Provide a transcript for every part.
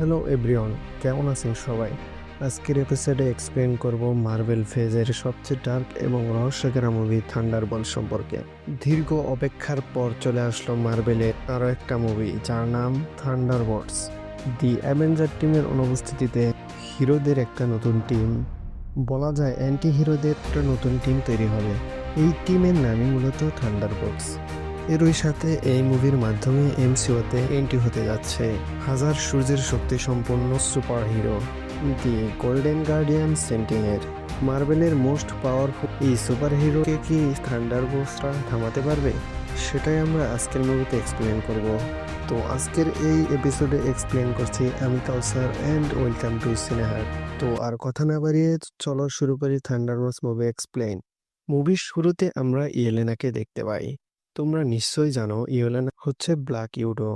Hello everyone, কেমন আছেন সবাই? আজকের এপিসোডে এক্সপ্লেন করব মার্বেল ফেজের সবচেয়ে ডার্ক এবং রহস্যকর মুভি থান্ডারবোল্ট সম্পর্কে। দীর্ঘ অপেক্ষার পর চলে আসলো মার্বেলের আরও একটা মুভি, যার নাম থান্ডারবোল্টস। দি অ্যাভেঞ্জার টিমের অনুপস্থিতিতে হিরোদের একটা নতুন টিম, বলা যায় অ্যান্টি হিরোদের একটা নতুন টিম তৈরি হবে। এই টিমের নামই মূলত থান্ডারবোল্টস। এরই সাথে এই মুভির মাধ্যমে এমসিওতে এন্ট্রি হতে যাচ্ছে হাজার সূর্যের শক্তি সম্পন্ন super hero, the golden guardian সেন্টিনের। মার্বেলের মোস্ট পাওয়ারফুল এই সুপার হিরোকে কি থান্ডারবোল্টসরা থামাতে পারবে? সেটাই আমরা আজকের মুভিতে এক্সপ্লেন করব। তো আজকের এই এপিসোডে এক্সপ্লেন করছি আমি কাউসার অ্যান্ড ওয়েলকাম টু সিনেহার। তো আর কথা না বাড়িয়ে চলো শুরু করি থান্ডারবোল্টস মুভি এক্সপ্লেন। মুভির শুরুতে আমরা ইয়েলেনাকে দেখতে পাই। তোমরা নিশ্চয়ই জানো ইয়েলেনা হচ্ছে ব্ল্যাক উইডো,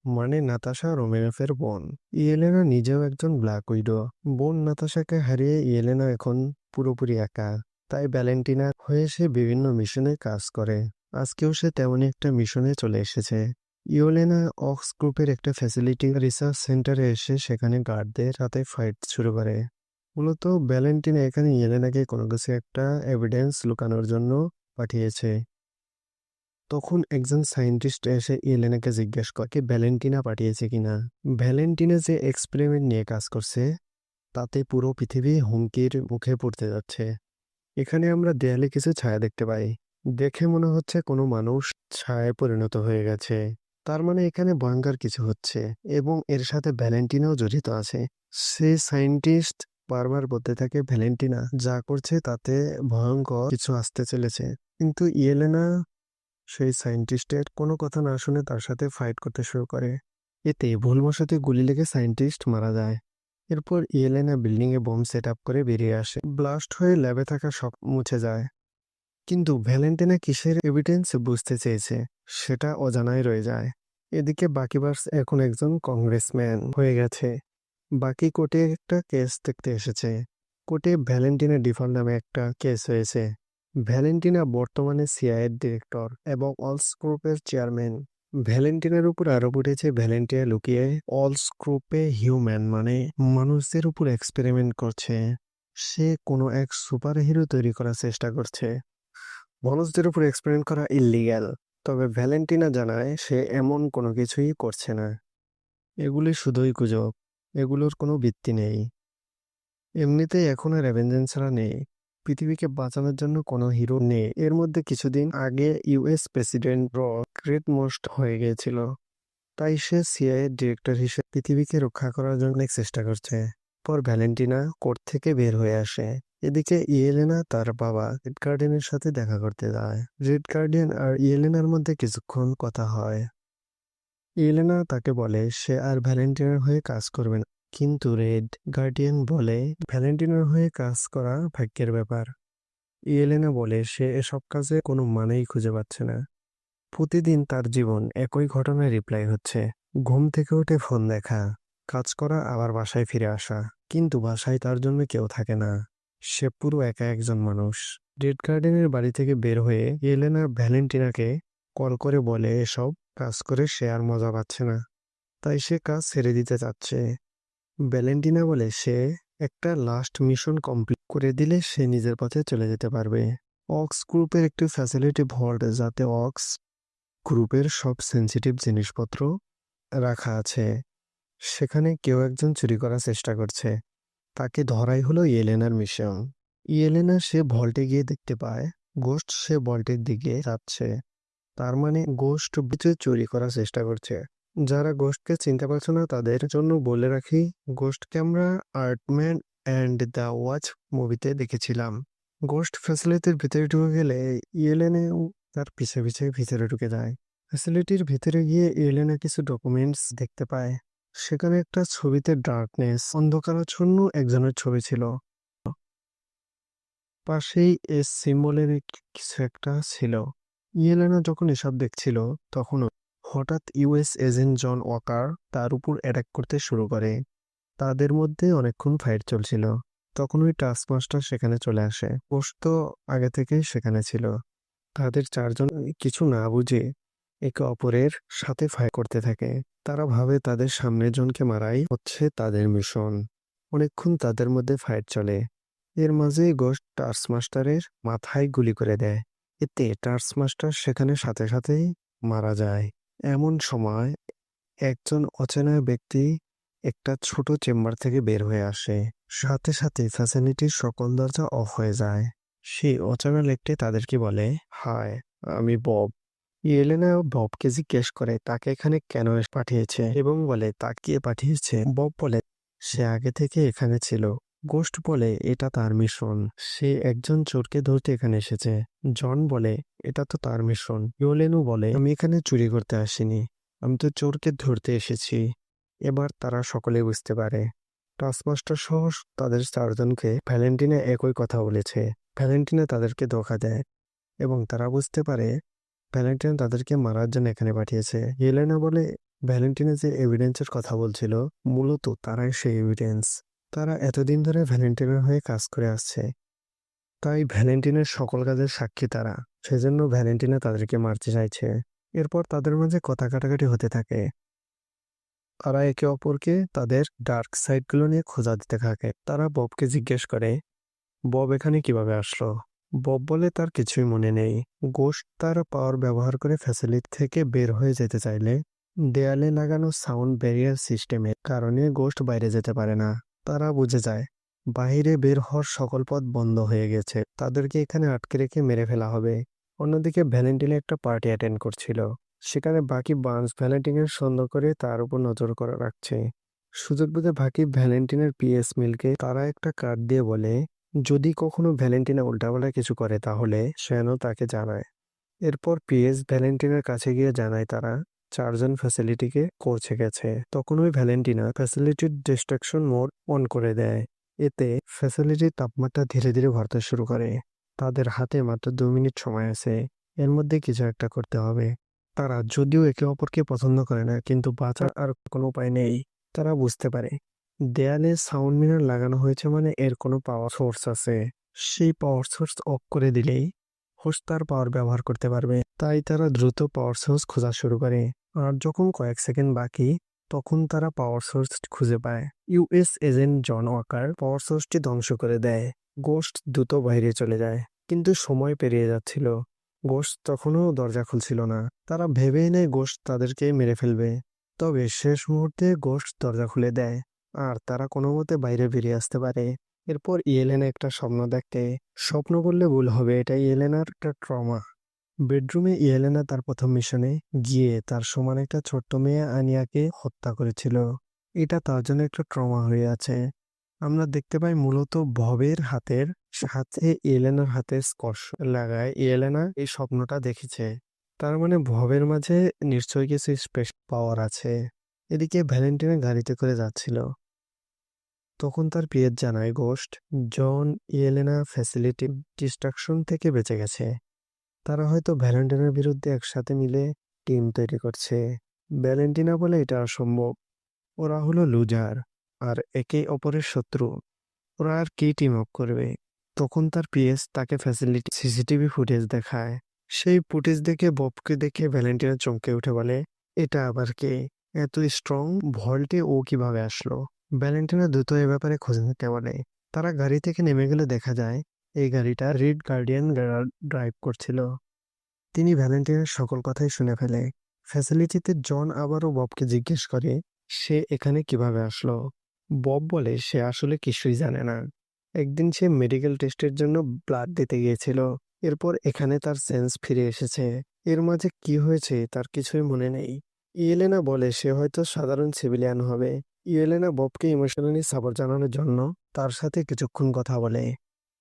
মানে নাতাশা রোমানোফের বোন। ইয়েলেনা নিজেও একজন ব্ল্যাক উইডো। বোন নাতাশাকে হারিয়ে ইয়েলেনা এখন পুরোপুরি একা, তাই ভ্যালেন্টিনা হয়ে সে বিভিন্ন মিশনে কাজ করে। আজকেও সে তেমনই একটা মিশনে চলে এসেছে। ইয়েলেনা অক্স গ্রুপের একটা ফ্যাসিলিটি রিসার্চ সেন্টারে এসে সেখানে গার্ডদের সাথে ফাইট শুরু করে। মূলত ভ্যালেন্টিনা এখানে ইয়েলেনাকে কোনো কিছু একটা এভিডেন্স লুকানোর জন্য পাঠিয়েছে। তখন একজন সায়েন্টিস্ট এসে ইয়েলেনাকে জিজ্ঞেস করে ভ্যালেন্টিনা পাঠিয়েছে কিনা। ভ্যালেন্টিনা যে এক্সপেরিমেন্ট নিয়ে কাজ করছে তাতে পুরো পৃথিবী হুমকির মুখে পড়তে যাচ্ছে। এখানে আমরা দেয়ালে কিছু ছায়া দেখতে পাই। দেখে মনে হচ্ছে কোনো মানুষ ছায়ায় পরিণত হয়ে গেছে। তার মানে এখানে ভয়ঙ্কর কিছু হচ্ছে এবং এর সাথে ভ্যালেন্টিনাও জড়িত আছে। সেই সায়েন্টিস্ট বারবার বলতে থাকে ভ্যালেন্টিনা যা করছে তাতে ভয়ঙ্কর কিছু আসতে চলেছে, কিন্তু ইয়েলেনা সেই সায়েন্টিস্টের কোনো কথা না শুনে তার সাথে ফাইট করতে শুরু করে। এতে ভুলবশত গুলি লেগে সায়েন্টিস্ট মারা যায়। এরপর ইয়েলেনা বিল্ডিং এ বোম সেট আপ করে বেরিয়ে আসে। ব্লাস্ট হয়ে ল্যাবে থাকা সব মুছে যায়। কিন্তু ভ্যালেন্টিনা কিসের এভিডেন্স বুঝতে চেয়েছে সেটা অজানাই রয়ে যায়। এদিকে বাকিবার্স এখন একজন কংগ্রেসম্যান হয়ে গেছে। বাকি কোর্টে একটা কেস দেখতে এসেছে। কোর্টে ভ্যালেন্টিনা ডিফল্ট নামে একটা কেস হয়েছে। ভ্যালেন্টিনা বর্তমানে সিআইএর ডিরেক্টর এবং অলস গ্রুপের চেয়ারম্যান। ভ্যালেন্টিনার উপর আরোপ উঠেছে ভ্যালেন্টিনা লুকিয়ে অলস গ্রুপে হিউম্যান মানে মানুষদের উপর এক্সপেরিমেন্ট করছে। সে কোনো এক সুপার হিরো তৈরি করার চেষ্টা করছে। মানুষদের উপর এক্সপেরিমেন্ট করা ইল্লিগ্যাল, তবে ভ্যালেন্টিনা জানায় সে এমন কোনো কিছুই করছে না। এগুলি শুধুই গুজব, এগুলোর কোনো ভিত্তি নেই। এমনিতেই এখন আর অ্যাভেঞ্জার্সরা নেই, পৃথিবীকে বাঁচানোর জন্য কোনো হিরো নেই। এর মধ্যে কিছুদিন আগে ইউএস প্রেসিডেন্ট গ্রেট মোস্ট হয়ে গিয়েছিল, তাই সে সিআইএ ডিরেক্টর হিসেবে পৃথিবীকে রক্ষা করার জন্য অনেক চেষ্টা করছে। পর ভ্যালেন্টিনা কোর্ট থেকে বের হয়ে আসে। এদিকে ইয়েলেনা তার বাবা রেড গার্ডিয়ানের সাথে দেখা করতে যায়। রেড গার্ডিয়ান আর ইয়েলেনার মধ্যে কিছুক্ষণ কথা হয়। ইয়েলেনা তাকে বলে সে আর ভ্যালেন্টিনার হয়ে কাজ করবে না, কিন্তু রেড গার্ডিয়ান বলে ভ্যালেন্টিনার হয়ে কাজ করা ভাগ্যের ব্যাপার। ইয়েলেনা বলে সে এসব কাজে কোনো মানেই খুঁজে পাচ্ছে না। প্রতিদিন তার জীবন একই ঘটনায় রিপ্লাই হচ্ছে, ঘুম থেকে উঠে ফোন দেখা, কাজ করা, আবার বাসায় ফিরে আসা, কিন্তু বাসায় তার জন্য কেউ থাকে না। সে পুরো একা একজন মানুষ। রেড গার্ডেনের বাড়ি থেকে বের হয়ে ইয়েলেনা ভ্যালেন্টিনাকে কল করে বলে এসব কাজ করে সে আর মজা পাচ্ছে না, তাই সে কাজ ছেড়ে দিতে চাচ্ছে। ভ্যালেন্টিনা বলে সে একটা লাস্ট মিশন কমপ্লিট করে দিলে সে নিজের পথে চলে যেতে পারবে। অক্স গ্রুপের একটি ফ্যাসিলিটি ভল্ট, যাতে অক্স গ্রুপের সব সেন্সিটিভ জিনিসপত্র রাখা আছে, সেখানে কেউ একজন চুরি করার চেষ্টা করছে। তাকে ধরাই হলো ইয়েলেনার মিশন। ইয়েলেনা সে ভল্টে গিয়ে দেখতে পায় গোস্ট সে ভল্টের দিকে যাচ্ছে। তার মানে গোস্ট কিছু চুরি করার চেষ্টা করছে। যারা গোস্টকে চিনতে পারছে না তাদের জন্য বলে রাখি, গোস্টকে আমরা আর্টম্যান অ্যান্ড দ্য ওয়াচ মুভিতে দেখেছিলাম। গোস্ট ফ্যাসিলিটির ভিতরে ঢুকে গেলে ইয়েলেনাও তার পিছে পিছে ভিতরে ঢুকে যায়। ফ্যাসিলিটির ভিতরে গিয়ে ইয়েলেনা কিছু ডকুমেন্টস দেখতে পায়। সেখানে একটা ছবিতে ডার্কনেস, অন্ধকারাচ্ছন্ন একজনের ছবি ছিল। পাশেই এস সিম্বলের কিছু একটা ছিল। ইয়েলেনা যখন এসব দেখছিল তখন হঠাৎ ইউএস এজেন্ট জন ওয়াকার তার উপর অ্যাটাক করতে শুরু করে। তাদের মধ্যে অনেকক্ষণ ফাইট চলছিল। তখন ওই টাস্কমাস্টার সেখানে চলে আসে। পোস্ট তো আগে থেকেই সেখানে ছিল। তাদের চারজন কিছু না বুঝে একে অপরের সাথে ফাইট করতে থাকে। তারা ভাবে তাদের সামনের জনকে মারাই হচ্ছে তাদের মিশন। অনেকক্ষণ তাদের মধ্যে ফাইট চলে। এর মাঝে গোস্ট টার্স মাস্টারের মাথায় গুলি করে দেয়। এতে টার্স মাস্টার সেখানে সাথে সাথেই মারা যায়। এমন সময় একজন অচেনা ব্যক্তি একটা ছোট চেম্বার থেকে বের হয়ে আসে। সাথে সাথে ফ্যাসিলিটির সকল দরজা অফ হয়ে যায়। সেই অচেনা লোকটি তাদেরকে বলে, হাই, আমি বব। ইয়েলেনা ববকে জিজ্ঞেস করে তাকে এখানে কেন পাঠিয়েছে এবং বলে তাকে পাঠিয়েছে। বব বলে সে আগে থেকে এখানে ছিল। গোস্ট বলে এটা তার মিশন, সে একজন চোরকে ধরতে এখানে এসেছে। জন বলে এটা তো তার মিশন। ইয়েলেনু বলে আমি এখানে চুরি করতে আসিনি, আমি তো চোরকে ধরতে এসেছি। এবার তারা সকলে বুঝতে পারে টাস্কমাস্টার সহ তাদের চারজনকে ভ্যালেন্টিনা একই কথা বলেছে। ভ্যালেন্টিনা তাদেরকে ধোঁকা দেয় এবং তারা বুঝতে পারে ভ্যালেন্টিনা তাদেরকে মারার জন্য এখানে পাঠিয়েছে। ইয়েলেনা বলে ভ্যালেন্টিনা যে এভিডেন্সের কথা বলছিল মূলত তারাই সেই এভিডেন্স। তারা এতদিন ধরে ভ্যালেন্টিনার হয়ে কাজ করে আসছে, তাই ভ্যালেন্টিনের সকল কাজের সাক্ষী তারা। সেজন্য ভ্যালেন্টিনা তাদেরকে মারতে চাইছে। এরপর তাদের মাঝে কথা কাটাকাটি হতে থাকে। তারা একে অপরকে তাদের ডার্ক সাইডগুলো নিয়ে খোঁজা দিতে থাকে। তারা ববকে জিজ্ঞেস করে বব এখানে কিভাবে আসলো। বব বলে তার কিছুই মনে নেই। গোস্ট তার পাওয়ার ব্যবহার করে ফ্যাসিলিটি থেকে বের হয়ে যেতে চাইলে দেয়ালে লাগানো সাউন্ড ব্যারিয়ার সিস্টেমের কারণে গোস্ট বাইরে যেতে পারে না। তারা বুঝে যায় বাইরে বের হওয়ার সকল পথ বন্ধ হয়ে গেছে, তাদেরকে এখানে আটকে রেখে মেরে ফেলা হবে। অন্যদিকে ভ্যালেন্টিনা একটা পার্টি অ্যাটেন্ড করছিল। সেখানে বাকি বার্নস ভ্যালেন্টিনের সন্দেহ করে তার উপর নজর করে রাখছে। সুযোগ বুঝে বাকি ভ্যালেন্টিনের পিএস মিলকে তারা একটা কার্ড দিয়ে বলে যদি কখনো ভ্যালেন্টিনা উল্টাপাল্টা কিছু করে তাহলে যেন তাকে জানায়। এরপর পিএস ভ্যালেন্টিনার কাছে গিয়ে জানায় তারা চারজন ফ্যাসিলিটিকে পৌঁছে গেছে। তখন ওই ভ্যালেন্টিনা ফ্যাসিলিটির ডিস্ট্রাকশন মোড অন করে দেয়। এতে ফ্যাসিলিটির তাপমাত্রা ধীরে ধীরে বাড়তে শুরু করে। তাদের হাতে মাত্র 2 মিনিট সময় আছে, এর মধ্যে কিছু একটা করতে হবে। তারা যদিও একে অপরকে পছন্দ করে না, কিন্তু বাঁচার আর কোনো উপায় নেই। তারা বুঝতে পারে দেয়ালে সাউন্ড মিরর লাগানো হয়েছে মানে এর কোনো পাওয়ার সোর্স আছে। সেই পাওয়ার সোর্স অফ করে দিলেই হোস্ট তার পাওয়ার ব্যবহার করতে পারবে। তাই তারা দ্রুত পাওয়ার সোর্স খোঁজা শুরু করে। আর যখন কয়েক সেকেন্ড বাকি তখন তারা পাওয়ার সোর্স খুঁজে পায়। ইউএস এজেন্ট জন ওয়াকার পাওয়ার সোর্সটি ধ্বংস করে দেয়। গোস্ট দ্রুত বাইরে চলে যায়, কিন্তু সময় পেরিয়ে যাচ্ছিল। গোস্ট তখনও দরজা খুলছিল না। তারা ভেবেই নেয় গোস্ট তাদেরকে মেরে ফেলবে। তবে শেষ মুহূর্তে গোস্ট দরজা খুলে দেয় আর তারা কোনো মতে বাইরে বেরিয়ে আসতে পারে। এরপর ইয়েলেনা একটা স্বপ্ন দেখে। স্বপ্ন বললে ভুল হবে, এটা ইয়েলেনার একটা ট্রমা। বেডরুমে ইয়েলেনা তার প্রথম মিশনে গিয়ে তার সমান একটা ছোট্ট মেয়ে আনিয়াকে হত্যা করেছিল। এটা তার জন্য একটা ট্রমা হয়ে আছে। আমরা দেখতে পাই মূলত ভবের হাতের সাথে ইয়েলেনার হাতের স্পর্শ লাগায় ইয়েলেনা এই স্বপ্নটা দেখেছে। তার মানে ভবের মাঝে নিশ্চয়ই কিছু স্পেশাল পাওয়ার আছে। এদিকে ভ্যালেন্টিনা গাড়িতে করে যাচ্ছিল। তখন তার পিএস জানায় গোস্ট জন ইয়েলেনা ফ্যাসিলিটি ডিস্ট্রাকশন থেকে বেঁচে গেছে। তারা হয়তো ভ্যালেন্টিনার বিরুদ্ধে একসাথে মিলে টিম তৈরি করছে। ভ্যালেন্টিনা বলে এটা অসম্ভব, ওরা হলো লুজার আর একে অপরের শত্রু, ওরা আর কি টিম আপ করবে। তখন তার পিএস তাকে ফ্যাসিলিটি সিসিটিভি ফুটেজ দেখায়। সেই ফুটেজ দেখে ববকে দেখে ভ্যালেন্টিনা চমকে উঠে বলে এটা আবার কে, এত স্ট্রং ভল্টে ও কিভাবে আসলো। ভ্যালেন্টিনা দ্রুত এ ব্যাপারে খোঁজ নিতে বলে। তারা গাড়ি থেকে নেমে গেলে দেখা যায় এই গাড়িটা রেড গার্ডিয়ান ড্রাইভ করছিল। তিনি ভ্যালেন্টিনার সকল কথাই শুনে ফেলে। ফ্যাসিলিটিতে জন আবারও ববকে জিজ্ঞেস করে সে এখানে কিভাবে আসলো। বব বলে সে আসলে কিছুই জানে না। একদিন সে মেডিকেল টেস্টের জন্য ব্লাড দিতে গিয়েছিল, এরপর এখানে তার সেন্স ফিরে এসেছে। এর মাঝে কি হয়েছে তার কিছুই মনে নেই। ইয়েলেনা বলে সে হয়তো সাধারণ সিভিলিয়ান হবে। ইয়েলেনা ববকে ইমোশনালি সাপোর্ট জানানোর জন্য তার সাথে কিছুক্ষণ কথা বলে।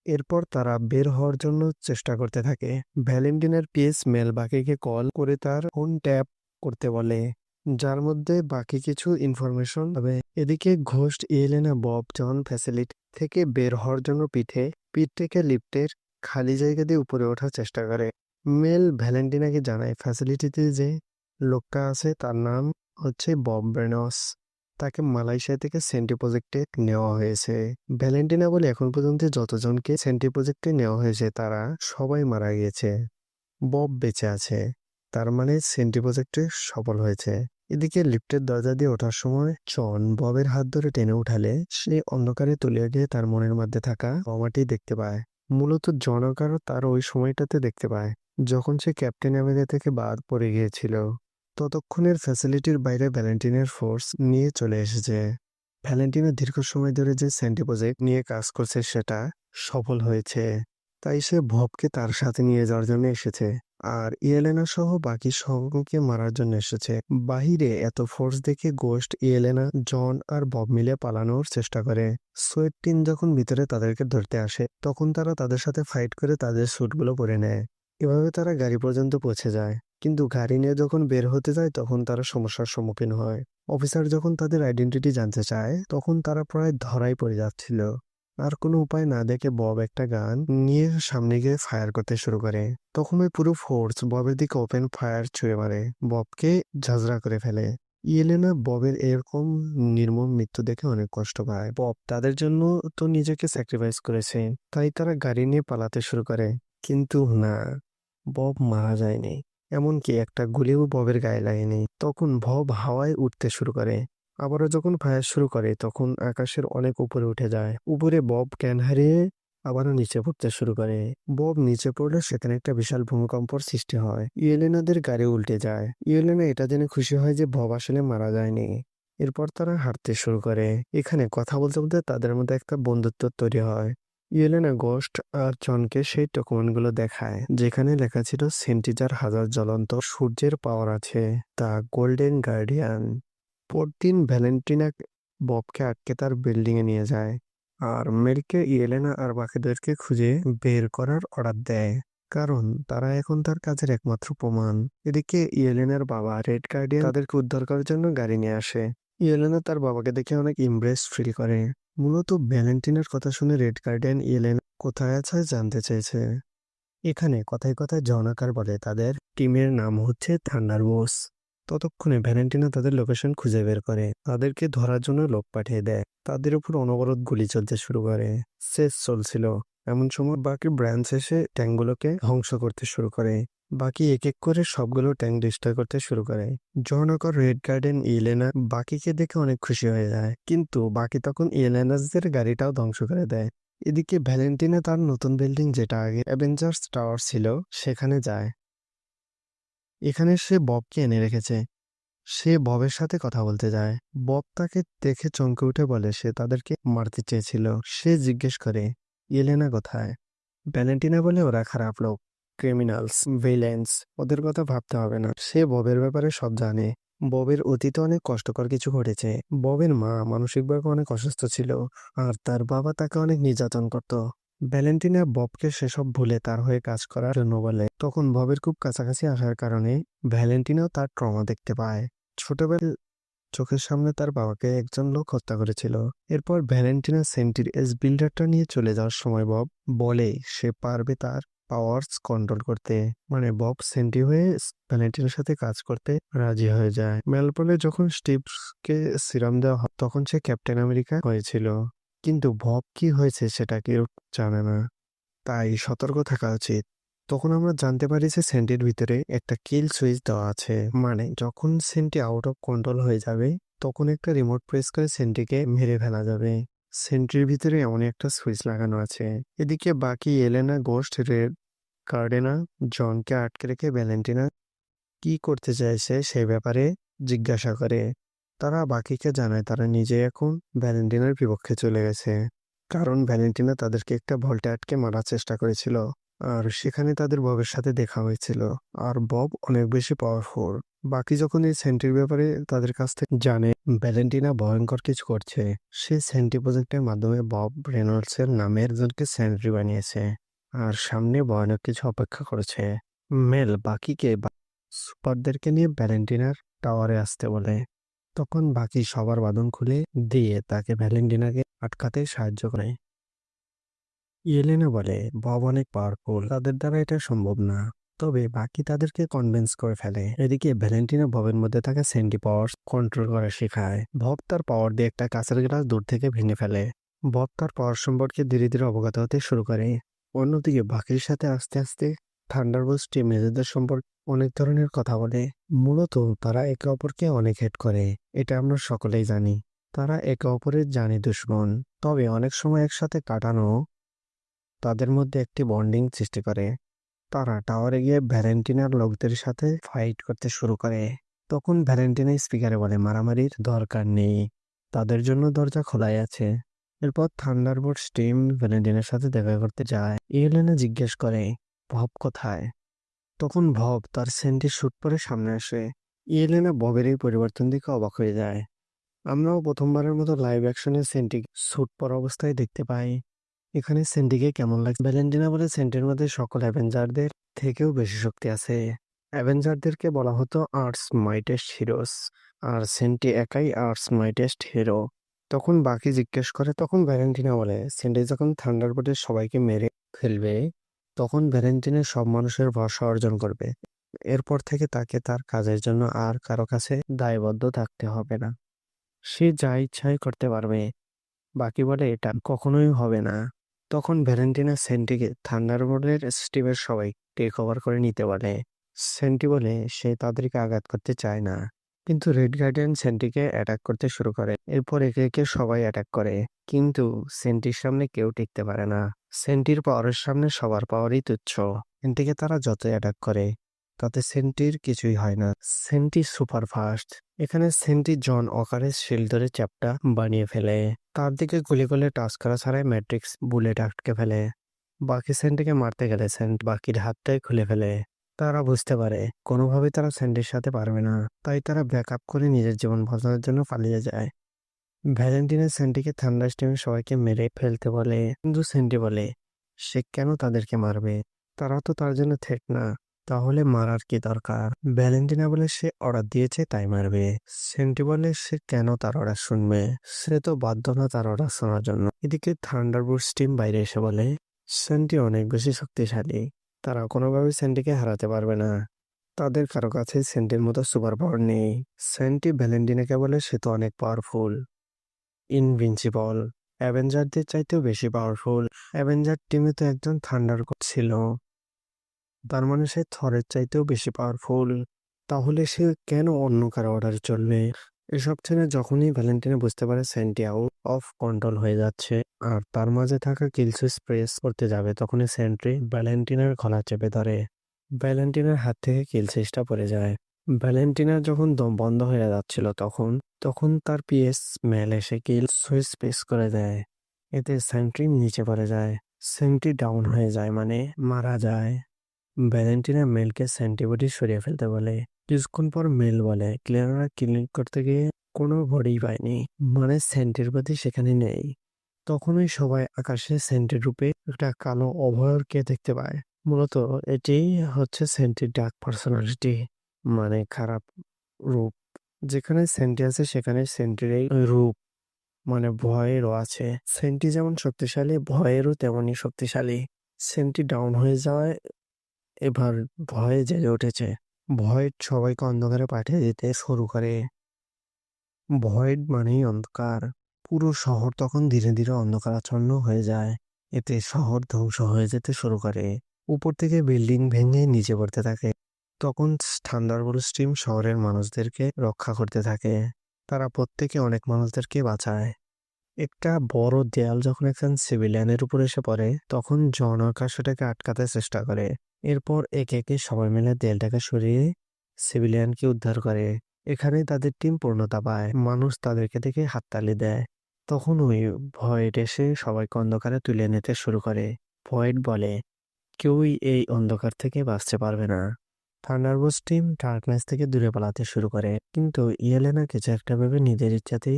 এরপর তারা বের হওয়ার জন্য চেষ্টা করতে থাকে। ভ্যালেন্টিনার পিএস মেল বাকিকে কল করে তার ফোন ট্যাপ করতে বলে, যার মধ্যে বাকি কিছু ইনফরমেশন হবে। এদিকে ঘোস্ট ইয়েলেনা বব জন ফ্যাসিলিটি থেকে বের হওয়ার জন্য পিঠ থেকে লিফটের খালি জায়গা দিয়ে উপরে ওঠার চেষ্টা করে। মেল ভ্যালেন্টিনাকে জানায় ফ্যাসিলিটিতে যে লোকটা আছে তার নাম হচ্ছে বব বেনস। তাকে মালয়েশিয়া থেকে সেন্টি প্রজেক্টে নেওয়া হয়েছে। ভ্যালেন্টিনা বলে এখন পর্যন্ত যতজনকে সেন্টি প্রজেক্টে নেওয়া হয়েছে তারা সবাই মারা গিয়েছে, বব বেঁচে আছে। তার মানে সেন্টি প্রজেক্টে সফল হয়েছে। এদিকে লিফটের দরজা দিয়ে ওঠার সময় জন ববের হাত ধরে টেনে উঠালে সে অন্ধকারে তলিয়ে গিয়ে তার মনের মধ্যে থাকা বোমাটি দেখতে পায়। মূলত জনকারও তার ওই সময়টাতে দেখতে পায় যখন সে ক্যাপ্টেন আমেরিকা থেকে বাদ পড়ে গিয়েছিল। ততক্ষণের ফ্যাসিলিটির বাইরে ভ্যালেন্টিনের ফোর্স নিয়ে চলে এসেছে। ভ্যালেন্টিনা দীর্ঘ সময় ধরে যে সেন্টি প্রজেক্ট নিয়ে কাজ করছে সেটা সফল হয়েছে, তাই সে ভবকে তার সাথে নিয়ে যাওয়ার জন্য এসেছে। আর ইয়েলেনা সহ বাকি সবকে মারার জন্য এসেছে। বাহিরে এত ফোর্স দেখে গোস্ট, ইয়েলেনা, জন আর বব মিলে পালানোর চেষ্টা করে। সোয়েট টিম যখন ভিতরে তাদেরকে ধরতে আসে তখন তারা তাদের সাথে ফাইট করে তাদের স্যুটগুলো পরে নেয়। এভাবে তারা গাড়ি পর্যন্ত পৌঁছে যায়, কিন্তু গাড়ি নিয়ে যখন বের হতে যায় তখন তারা সমস্যার সম্মুখীন হয়। অফিসার যখন তাদের আইডেন্টিটি জানতে চায় তখন তারা প্রায় ধরাই পড়ে যাচ্ছিল। আর কোনো উপায় না দেখে বব একটা গান নিয়ে সামনে গিয়ে ফায়ার করতে শুরু করে। তখন ওই পুরো ফোর্স ববের দিকে ওপেন ফায়ার ছুড়ে মারে, ববকে ঝাঁঝরা করে ফেলে। ইয়েলেনা ববের এরকম নির্মম মৃত্যু দেখে অনেক কষ্ট পায়। বব তাদের জন্য তো নিজেকে স্যাক্রিফাইস করেছে, তাই তারা গাড়ি নিয়ে পালাতে শুরু করে। কিন্তু না, বব মারা যায়নি, এমনকি একটা গুলিও ববের গায়ে লাগেনি। তখন বব হাওয়ায় উঠতে শুরু করে। আবারও যখন ফায়ার শুরু করে তখন আকাশের অনেক উপরে উঠে যায়। উপরে বব জ্ঞান হারিয়ে আবারও নিচে পড়তে শুরু করে। বব নিচে পড়লে সেখানে একটা বিশাল ভূমিকম্পর সৃষ্টি হয়। ইয়েলেনাদের গাড়ি উল্টে যায়। ইয়েলেনা এটা জেনে খুশি হয় যে বব আসলে মারা যায়নি। এরপর তারা হাঁটতে শুরু করে। এখানে কথা বলতে বলতে তাদের মধ্যে একটা বন্ধুত্ব তৈরি হয়। ইয়েলেনা গোস্ট আর জনকে সেই ডকুমেন্টগুলো দেখায় যেখানে লেখা ছিল সেন্টিজার হাজার জ্বলন্ত সূর্যের পাওয়ার আছে, দ্য গোল্ডেন গার্ডিয়ান। পরদিন ভ্যালেন্টিনা ববকে আটকে তার বিল্ডিং এ নিয়ে যায় আর মেলকে ইয়েলেনা আর বাকিদেরকে খুঁজে বের করার অর্ডার দেয়, কারণ তারা এখন তার কাজের একমাত্র প্রমাণ। এদিকে ইয়েলেনার বাবা রেড গার্ডিয়ান তাদেরকে উদ্ধার করার জন্য গাড়ি নিয়ে আসে। ইয়েলেনা তার বাবাকে দেখে অনেক ইমপ্রেস ফিল করে। মূলত ভ্যালেন্টিনার কথা শুনে রেড গার্ডিয়ান ইয়েলেনা কোথায় আছে জানতে চেয়েছে। এখানে কথায় কথায় জনাকার বলে তাদের টিমের নাম হচ্ছে থান্ডারবোল্টস। ততক্ষণে ভ্যালেন্টিনা তাদের লোকেশন খুঁজে বের করে তাদেরকে ধরার জন্য লোক পাঠিয়ে দেয়। তাদের উপর অনবরত গুলি চলতে শুরু করে। শেষ চলছিল এমন সময় বাকি ব্রাঞ্চ এসে ট্যাঙ্কগুলোকে ধ্বংস করতে শুরু করে। বাকি এক এক করে সবগুলো ট্যাঙ্ক ডিস্ট্রয় করতে শুরু করে। জনকর, রেড গার্ডেন, ইলেনা বাকিকে দেখে অনেক খুশি হয়ে যায়, কিন্তু বাকি তখন ইলেনাসদের গাড়িটাও ধ্বংস করে দেয়। এদিকে ভ্যালেন্টিনা তার নতুন বিল্ডিং, যেটা আগে অ্যাভেঞ্জার্স টাওয়ার ছিল, সেখানে যায়। এখানে সে ববকে এনে রেখেছে। সে ববের সাথে কথা বলতে যায়। বব তাকে দেখে চমকে উঠে বলে সে তাদেরকে মারতে চেয়েছিল। সে জিজ্ঞেস করে ইয়েলেনা কোথায়। ভ্যালেন্টিনা বলে ওরা খারাপ লোক, ক্রিমিনালস, ভিলেন্স, ওদের কথা ভাবতে হবে না। সে ববের ব্যাপারে সব জানে। ববের অতীতে অনেক কষ্টকর কিছু ঘটেছে। ববের মা মানসিকভাবে অনেক অসুস্থ ছিল আর তার বাবা তাকে অনেক নির্যাতন করত। ভ্যালেন্টিনা ববকে সেসব ভুলে তার হয়ে কাজ করার জন্য বলে। তখন ববের খুব কাছাকাছি আসার কারণে ভ্যালেন্টিনাও তার ট্রমা দেখতে পায়। ছোটবেলায় চোখের সামনে তার বাবাকে একজন লোক হত্যা করেছিল। এরপর ভ্যালেন্টিনা সেন্টির এস বিল্ডারটা নিয়ে চলে যাওয়ার সময় বব বলে সে পারবে তার পাওয়ার্স কন্ট্রোল করতে। মানে বব সেন্টি হয়ে ভ্যালেন্টিনার সাথে কাজ করতে রাজি হয়ে যায়। মেলপলে যখন স্টিভকে সিরাম দেওয়া হয় তখন সে ক্যাপ্টেন আমেরিকা হয়েছিল, কিন্তু বব কি হয়েছে সেটা কেউ জানে না, তাই সতর্ক থাকা উচিত। তখন আমরা জানতে পারি যে সেন্টির ভিতরে একটা কিল সুইচ দেওয়া আছে, মানে যখন সেন্টি আউট অফ কন্ট্রোল হয়ে যাবে তখন একটা রিমোট প্রেস করে সেন্টিকে মেরে ফেলা যাবে। সেন্টির ভিতরে এমন একটা সুইচ লাগানো আছে। এদিকে বাকি এলেনা, গোস্ট, রেড গার্ডেনা জনকে আটকে রেখে ভ্যালেন্টিনা কি করতে চাইছে সে ব্যাপারে জিজ্ঞাসা করে। তারা বাকিকে জানায় তারা নিজে এখন ভ্যালেন্টিনার বিপক্ষে চলে গেছে, কারণ ভ্যালেন্টিনা তাদেরকে একটা ভল্টে আটকে মারার চেষ্টা করেছিল আর সেখানে তাদের ববের সাথে দেখা হয়েছিল। আর বব অনেক বেশি পাওয়ারফুল। বাকি যখন এই সেন্টির ব্যাপারে তাদের কাছ থেকে জানে ভ্যালেন্টিনা ভয়ঙ্কর কিছু করছে, সে সেন্টি প্রজেক্টের মাধ্যমে বব রেনল্ডসের নামে একজনকে সেন্ট্রি বানিয়েছে আর সামনে ভয়ানক কিছু অপেক্ষা করেছে। মেল বাকিকে সুপারদেরকে নিয়ে ভ্যালেন্টিনার টাওয়ারে আসতে বলে। তখন বাকি সবার বাঁধন খুলে দিয়ে তাকে ভ্যালেন্টিনাকে আটকাতে সাহায্য করে। ইয়েলেনা বলে বব অনেক পাওয়ারফুল, তাদের দ্বারা এটা সম্ভব না। তবে বাকি তাদেরকে কনভিন্স করে ফেলে। এদিকে ভ্যালেন্টিনা ববের মধ্যে থাকা সেন্টি পাওয়ার কন্ট্রোল করা শেখায়। বব তার পাওয়ার দিয়ে একটা কাঁচের গ্লাস দূর থেকে ভেঙে ফেলে। বব তার পাওয়ার সম্পর্কে ধীরে ধীরে অবগত হতে শুরু করে। অন্যদিকে বাকির সাথে আস্তে আস্তে থান্ডারবোল্টস টিম নিজেদের সম্পর্কে অনেক ধরনের কথা বলে। মূলত তারা একে অপরকে অনেক হেট করে, এটা আমরা সকলেই জানি। তারা একে অপরের জানি দুশমন। তবে অনেক সময় একসাথে কাটানো তাদের মধ্যে একটি বন্ডিং সৃষ্টি করে। তারা টাওয়ারে গিয়ে ভ্যালেন্টিনার লোকদের সাথে ফাইট করতে শুরু করে। তখন ভ্যালেন্টিনা স্পিকারে বলে মারামারির দরকার নেই, তাদের জন্য দরজা খোলাই আছে। এরপর থান্ডারবোল্ট স্টিম ভ্যালেন্টিনার সাথে দেখা করতে যায়। ইয়েলেনা জিজ্ঞেস করে ভব কোথায়। তখন ভব তার সেন্টি স্যুট পরে সামনে আসে। ইয়েলেনা ববের এই পরিবর্তন দেখে অবাক হয়ে যায়। আমরাও প্রথমবারের মতো লাইভ অ্যাকশনে সেন্টি স্যুট পরা অবস্থায় দেখতে পাই। এখানে সেন্টিকে কেমন লাগে? ভ্যালেন্টিনা বলে সেন্টির মধ্যে সকল অ্যাভেঞ্জারদের থেকেও বেশি শক্তি আছে। অ্যাভেঞ্জারদেরকে বলা হতো আর্টস মাইটেস্ট হিরোস, আর সেন্টি একাই আর্টস মাইটেস্ট হিরো। তখন বাকি জিজ্ঞেস করে, তখন ভ্যালেন্টিনা বলে সেন্টি যখন থান্ডারবোল্টের সবাইকে মেরে ফেলবে তখন ভ্যালেন্টিনা সব মানুষের ভরসা অর্জন করবে। এরপর থেকে তাকে তার কাজের জন্য আর কারো কাছে দায়বদ্ধ থাকতে হবে না। সে যা ইচ্ছাই করতে পারবে। বাকি বলে এটা কখনোই হবে না। তখন ভ্যালেন্টিনা সেন্টিকে থান্ডারবোল্টের স্টিমের সবাই টেক ওভার করে নিতে বলে। সেন্টি বলে সে তাদেরকে আঘাত করতে চায় না, কিন্তু রেড গার্ডিয়ান সেন্টিকে অ্যাটাক করতে শুরু করে। এরপর একে একে সবাই অ্যাটাক করে, কিন্তু সেন্টির সামনে কেউ টিকতে পারে না। সেন্টির পাওয়ারের সামনে সবার পাওয়ারই তুচ্ছ। সেন্টিকে তারা যত অ্যাটাক করে তাতে সেন্টির কিছুই হয় না। Centi super fast. এখানে সেন্টি জন ওয়াকারের শিল্ড ধরে চ্যাপ্টা বানিয়ে ফেলে। তার দিকে গুলি করলে টাচ করা ছাড়াই ম্যাট্রিক্স বুলেট আটকে ফেলে। বাকি সেন্টিকে মারতে গেলে সেন্ট বাকির হাতটাই খুলে ফেলে। তারা বুঝতে পারে কোনোভাবেই তারা সেন্টির সাথে পারবে না, তাই তারা ব্যাক আপ করে নিজের জীবন বাঁচানোর জন্য পালিয়ে যায়। ভ্যালেন্টিনা সেন্টিকে থান্ডার স্টিমে সবাইকে মেরে ফেলতে বলে, কিন্তু সেন্টি বলে সে কেন তাদেরকে মারবে, তারা তো তার জন্য থ্রেট না, তাহলে মারার কি দরকার। ভ্যালেন্টিনা বলে সে অর্ডার দিয়েছে তাই মারবে। সেন্টি বলে সে কেন তার অর্ডার শুনবে, সে তো বাধ্য না তার অর্ডার শোনার জন্য। এদিকে থান্ডারবোল্ট স্টিম বাইরে এসে বলে সেন্টি অনেক বেশি শক্তিশালী, তারা কোনোভাবেই সেন্টিকে হারাতে পারবে না। তাদের কারো কাছে সেন্টির মতো সুপার পাওয়ার নেই। সেন্টি ভ্যালেন্টিনাকে বলে সে তো অনেক পাওয়ারফুল, ইনভিনসিবল, অ্যাভেঞ্জারদের চাইতেও বেশি পাওয়ারফুল। অ্যাভেঞ্জার টিমে তো একজন থান্ডার ছিল, তার মানে সে থরের চাইতেও বেশি পাওয়ারফুল। তাহলে সে কেন অন্য কারো অর্ডার চলবে? এসব ছেড়ে যখনই ভ্যালেন্টিনা বুঝতে পারে সেন্টি আউট অফ কন্ট্রোল হয়ে যাচ্ছে আর তার মাঝে থাকা কিলসুইচ প্রেস করতে যাবে, তখনই সেন্ট্রি ভ্যালেন্টিনার গলা চেপে ধরে। ভ্যালেন্টিনার হাত থেকে কিলসুইচটা পড়ে যায়। ভ্যালেন্টিনার যখন দম বন্ধ হয়ে যাচ্ছিল তখন তখন তার পিএস মেল এসে কিল সুইচ প্রেস করে দেয়। এতে সেন্ট্রি নিচে পড়ে যায়। সেন্ট্রি ডাউন হয়ে যায়, মানে মারা যায়। ভ্যালেন্টিনা মেলকে সেন্টিবডি সরিয়ে ফেলতে বলে। কিছুক্ষণ পর মেল বলে ক্লিয়াররা ক্লিনিক করতে গিয়ে কোনো বডি পায়নি, মানে সেন্টির প্রতি সেখানে নেই। তখনই সবাই আকাশে সেন্টির রূপে একটা কালো অভয়রকে দেখতে পায়। মূলত এটি হচ্ছে সেন্টির ডার্ক পার্সোনালিটি, মানে খারাপ রূপ। যেখানে সেন্টি আছে সেখানে সেন্টির এই রূপ, মানে ভয়েরও আছে। সেন্টি যেমন শক্তিশালী ভয়েরও তেমনই শক্তিশালী। সেন্টি ডাউন হয়ে যাওয়ায় এবার ভয়ে জেগে উঠেছে। ভয়েড সবাইকে অন্ধকারে পাঠিয়ে দিতে শুরু করে। ভয়েড মানেই অন্ধকার। পুরো শহর তখন ধীরে ধীরে অন্ধকারাচ্ছন্ন হয়ে যায়। এতে শহর ধ্বংস হয়ে যেতে শুরু করে। উপর থেকে বিল্ডিং ভেঙে নিচে পড়তে থাকে। তখন থান্ডারবোল্ট স্টিম শহরের মানুষদেরকে রক্ষা করতে থাকে। তারা প্রত্যেকে অনেক মানুষদেরকে বাঁচায়। একটা বড় দেয়াল যখন একজন সিভিলিয়ানের উপর এসে পড়ে তখন জন ওয়াকার সেটাকে আটকাতে চেষ্টা করে। এরপর একে একে সবাই মিলে দেয়ালটাকে সরিয়ে সিভিলিয়ানকে উদ্ধার করে। এখানে তাদের টিম পূর্ণতা পায়, মানুষ তাদেরকে দেখে হাততালি দেয়। তখন ওই ভয়েড এসে সবাইকে অন্ধকারে তুলে নিতে শুরু করে। ভয়েড বলে কেউই এই অন্ধকার থেকে বাঁচতে পারবে না। থান্ডারবোল্ট টিম ডার্কনেস থেকে দূরে পালাতে শুরু করে, কিন্তু ইয়েলেনা কিছু একটা ভেবে নিজের ইচ্ছাতেই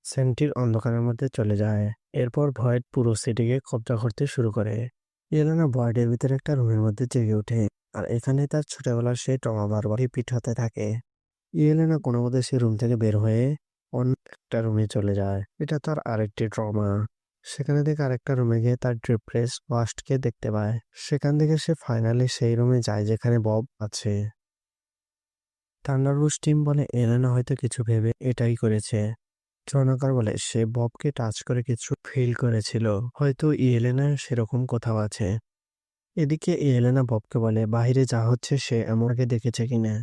সেন্টির অন্ধকারের মধ্যে চলে যায়। এরপর ভয়েড পুরো সিটিকে কব্জা করতে শুরু করে। ইয়েলেনা ভয়েডের ভিতরে একটা রুমের মধ্যে জেগে ওঠে, আর এখানে তার ছোটবেলার সেই ট্রমা বারবার রিপিট হতে থাকে। ইয়েলেনা কোনো মতে সে রুম থেকে বের হয়ে অন্য একটা রুমে চলে যায়। এটা তার আরেকটি ট্রমা। সেখানে থেকে আরেকটা রুমে গিয়ে তার ডিপ্রেসড ওয়াস্টকে দেখতে পায়। সেখান থেকে সে ফাইনালি সেই রুমে যায় যেখানে বব আছে। থান্ডারবোল্ট টিম বলে এলেনা হয়তো কিছু ভেবে এটাই করেছে। জনকার বলে সে ববকে টাচ করে কিছু ফিল করেছিল, হয়তো ইয়েলেনার সেরকম কোথাও আছে। এদিকে এলেনা ববকে বলে বাইরে যা হচ্ছে সে এমনকে দেখেছে কিনা।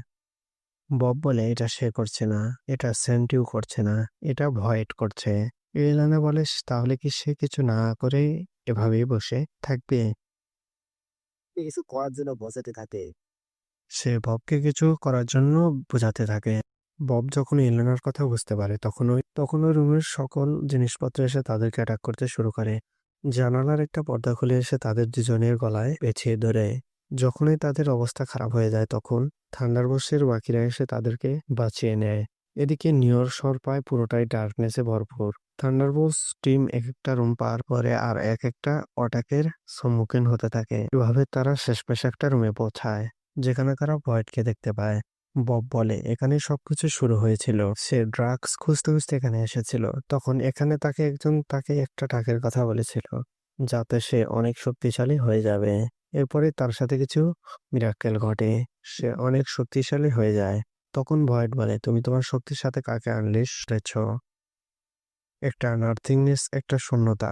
বব বলে এটা সে করছে না, এটা সেন্টিও করছে না, এটা ভয়েড করছে। এলেনা বলে তাহলে কি সে কিছু না করে এভাবেই বসে থাকবে? কিছু করার জন্য বোঝাতে থাকে। সে ববকে কিছু করার জন্য বোঝাতে থাকে। বব যখন এলেনার কথা বুঝতে পারে তখন ওই রুমের সকল জিনিসপত্র এসে তাদেরকে অ্যাটাক করতে শুরু করে। জানালার একটা পর্দা খুলে এসে তাদের দুজনের গলায় পেঁচিয়ে ধরে। যখনই তাদের অবস্থা খারাপ হয়ে যায় তখন থান্ডারবোল্টসের বাকিরা এসে তাদেরকে বাঁচিয়ে নেয়। এদিকে নিউইয়র্ক শহর প্রায় পুরোটাই ডার্কনেসে ভরপুর। থান্ডারবোল্টস টিম এক একটা রুম পার করে আর এক একটা অ্যাটাকের সম্মুখীন হতে থাকে। এভাবে তারা শেষমেশ একটা রুমে পৌঁছায় যেখানে তারা ভয়েডকে দেখতে পায়। বব বলে এখানে সবকিছু শুরু হয়েছিল। সে ড্রাগস খুঁজতে খুঁজতে এখানে এসেছিল। তখন এখানে তাকে একজন তাকে একটা টাকের কথা বলেছিল যাতে সে অনেক শক্তিশালী হয়ে যাবে। এরপরে তার সাথে কিছু মিরাক্কেল ঘটে, সে অনেক শক্তিশালী হয়ে যায়। তখন ভয়েড বলে তুমি তোমার শক্তির সাথে কাকে আনলিশ করেছ? একটা নাথিংনেস, একটা শূন্যতা।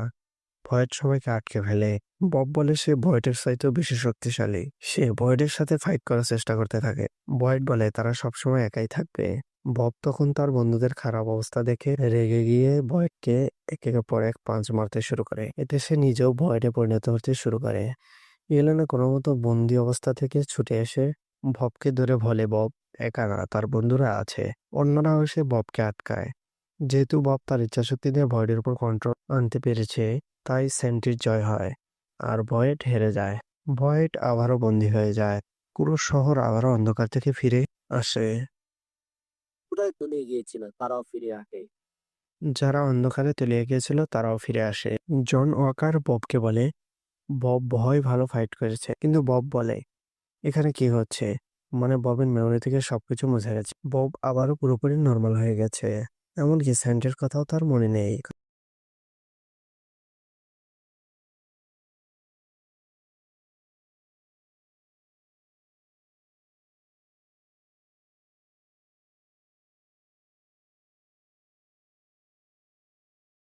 ভয়েড সবাইকে আটকে ফেলে। বব বলে সে ভয়েডের চাইতেও বেশি শক্তিশালী। সে ভয়েডের সাথে ফাইট করার চেষ্টা করতে থাকে। ভয়েড বলে তারা সবসময় একাই থাকবে। বব তখন তার বন্ধুদের খারাপ অবস্থা দেখে রেগে গিয়ে ভয়েডকে একের পর এক পাঁচ মারতে শুরু করে। এতে সে নিজেও ভয়েডে পরিণত হতে শুরু করে। ইয়েলেনা কোনো মতো বন্দি অবস্থা থেকে ছুটে এসে ববকে ধরে বলে বব একা না, তার বন্ধুরা আছে। অন্যরাও এসে ববকে আটকায়। যেহেতু বব তার ইচ্ছাশক্তি দিয়ে ভয়েডের উপর কন্ট্রোল আনতে পেরেছে তাই সেন্টির জয় হয় আর ভয়েড হেরে যায়। ভয়েড আবারও বন্দী হয়ে যায়। পুরো শহর আবারও অন্ধকার থেকে ফিরে আসে। পুরাই তলিয়ে গিয়েছিল, তারাও ফিরে আসে। যারা অন্ধকারে তলিয়ে গিয়েছিল তারাও ফিরে আসে। জন ওয়াকার ববকে বলে বব ভয় ভালো ফাইট করেছে, কিন্তু বব বলে এখানে কি হচ্ছে, মানে ববের মেমোরি থেকে সবকিছু মুছে গেছে। বব আবারও পুরোপুরি নর্মাল হয়ে গেছে, এমনকি স্যান্ডের কথাও তার মনে নেই।